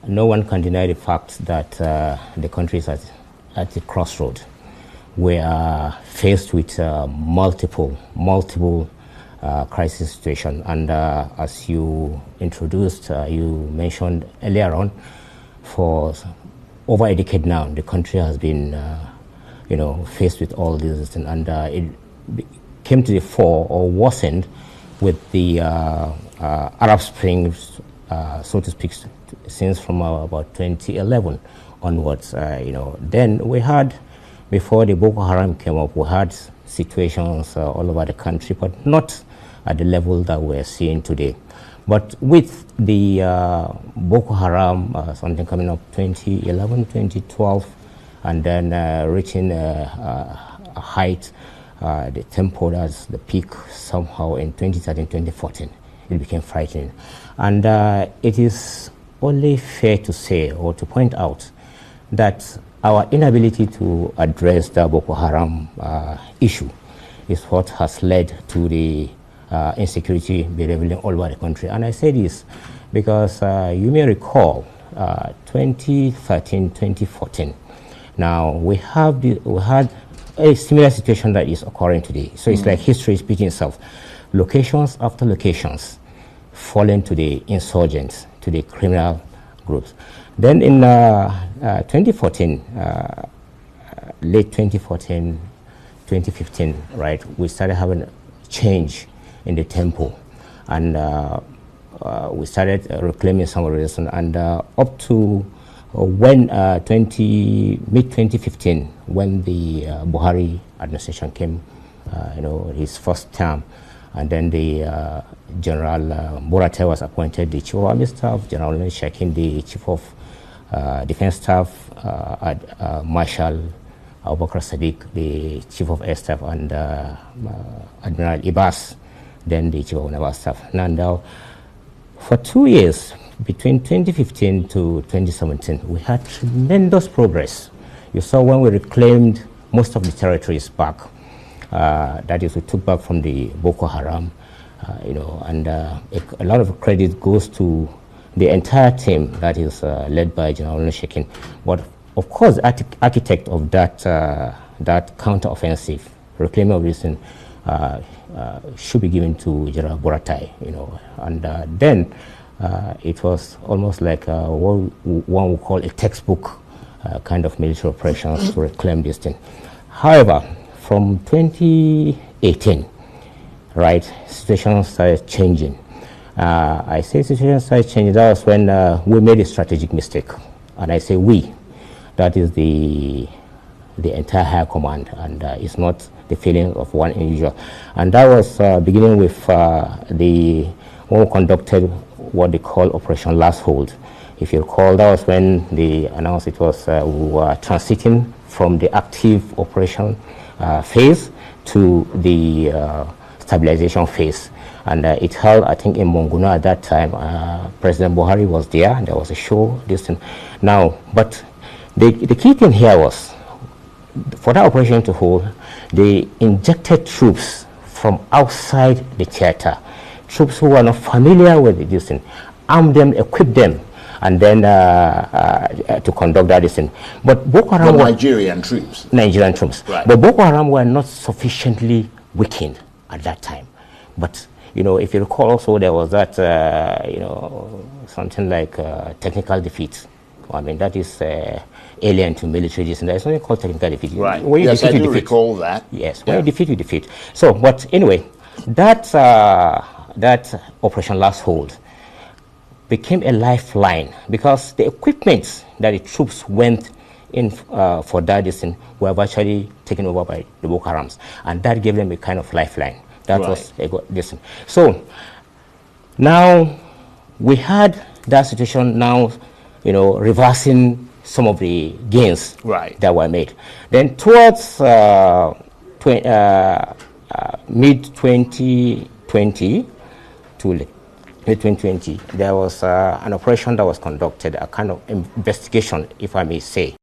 no one can deny the fact that the country is at the crossroad. We are faced with multiple crisis situation, and as you introduced, you mentioned earlier on, for over a decade now, the country has been, faced with all these, and it came to the fore or worsened with the Arab Spring, so to speak, since from about 2011 onwards. Then we had, before the Boko Haram came up, we had situations all over the country, but not at the level that we're seeing today. But with the Boko Haram, something coming up 2011, 2012, and then reaching a height, the tempo, that's the peak somehow in 2013, 2014, it became frightening. And it is only fair to say or to point out that our inability to address the Boko Haram issue is what has led to the insecurity bedeviling all over the country. And I say this because you may recall 2013, 2014. Now we had a similar situation that is occurring today. So it's like history is repeating itself. Locations after locations falling to the insurgents, to the criminal groups. Then in 2014, late 2014, 2015, right, we started having a change in the tempo, and we started reclaiming some of this, and up to when mid-2015, when the Buhari administration came, his first term, and then the General Burate was appointed the Chief of Army Staff, General Shekin the Chief of Defense Staff, Marshal Abubakar Sadiq the Chief of Air Staff, and Admiral Ibas then the Chief of Naval Staff. Now, for 2 years, between 2015 to 2017, we had tremendous progress. You saw when we reclaimed most of the territories back, that is, we took back from the Boko Haram, and a lot of credit goes to the entire team that is led by General Shekin. But of course, the architect of that counter-offensive reclaiming of this should be given to General Buratai, and then it was almost like what one would call a textbook kind of military operations to reclaim this thing. However, from 2018, right, situation started changing. I say situation started changing. That was when we made a strategic mistake, and I say we. That is the entire high command, and it's not the feeling of one individual. And that was beginning with when we conducted what they call Operation Last Hold. If you recall, that was when they announced it was we were transiting from the active operation phase to the stabilization phase. And it held, I think, in Monguna at that time. President Buhari was there, and there was a show, this thing. Now, but the key thing here was, for that operation to hold, they injected troops from outside the theater, troops who were not familiar with this thing, armed them, equipped them, and then to conduct that thing. But Boko Haram were Nigerian troops. Nigerian troops. Right. But Boko Haram were not sufficiently weakened at that time. But if you recall, also there was that something like technical defeat. I mean, that is alien to military. And there's something called technical defeat. Right. When you yes, defeat, I do recall that. Yes. When you defeat, you defeat. So, but anyway, that Operation Last Hold became a lifeline because the equipment that the troops went in for that distance were virtually taken over by the Boko Harams, and that gave them a kind of lifeline. That was a good distance. So now we had that situation now, reversing some of the gains that were made. Then towards mid-2020 to late 2020, there was an operation that was conducted, a kind of investigation, if I may say,